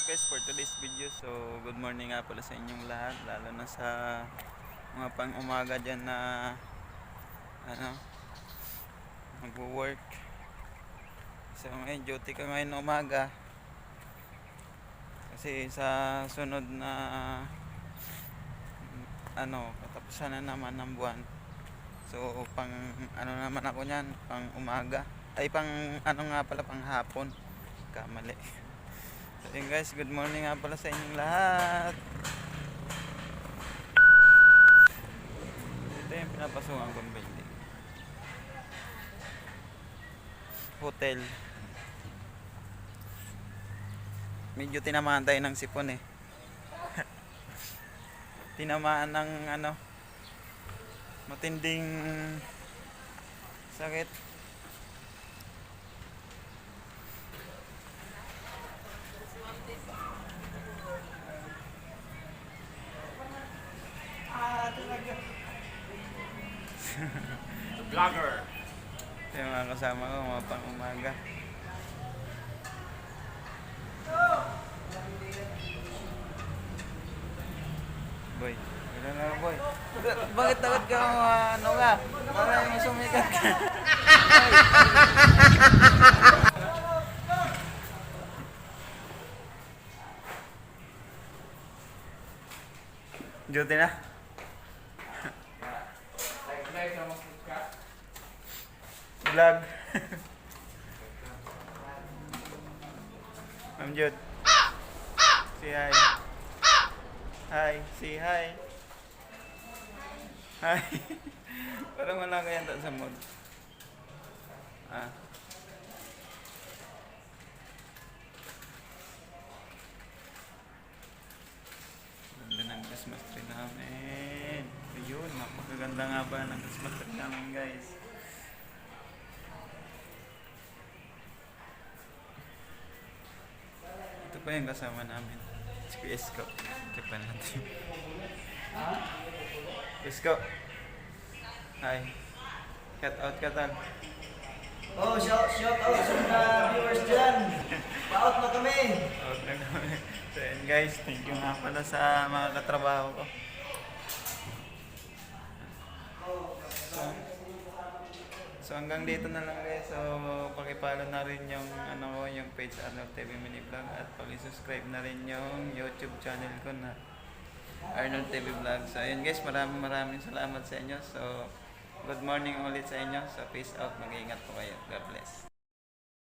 guys for today's video. So good morning nga pala sa inyong lahat, lalo na sa mga pang umaga dyan na magwo-work. So ngayon duty ka ngayon na umaga kasi sa sunod na katapusan na naman ng buwan. So pang naman ako niyan, pang umaga ay pang pang hapon, kamali. So yun guys, good morning nga pala sa inyong lahat. Ito yung pinapasukan kong building, hotel. Medyo tinamaan tayo ng sipon eh. Tinamaan ng matinding sakit. Vlogger. Ito yung mga kasama ko, mga pang umaga. Boy, gano'n na boy. Bakit takot ka ka? Para yung sumikat ka. Duty na? Vlog. Ma'am Jude. Say hi. Hi, say hi. Hi. Parang wala ka yata sa mood. Ganda ng Christmas tree namin. Ayun, napakaganda nga ba ng Christmas tree namin guys. Ito pa yung kasama namin, si Piesco. Check pa natin. Piesco. Hi. Cut out ka tal. Oh, shout out sa mga viewers dyan. Pa-out na kami. Out na kami. So yun guys, thank you nga pala sa mga katrabaho ko. So hanggang dito na lang guys. So paki-follow na rin yung yung page Arnold TV Mini Vlog at paki-subscribe na rin yung YouTube channel ko na Arnold TV Vlog. So ayun guys, maraming salamat sa inyo. So good morning ulit sa inyo. So peace out, mag-iingat po kayo. God bless.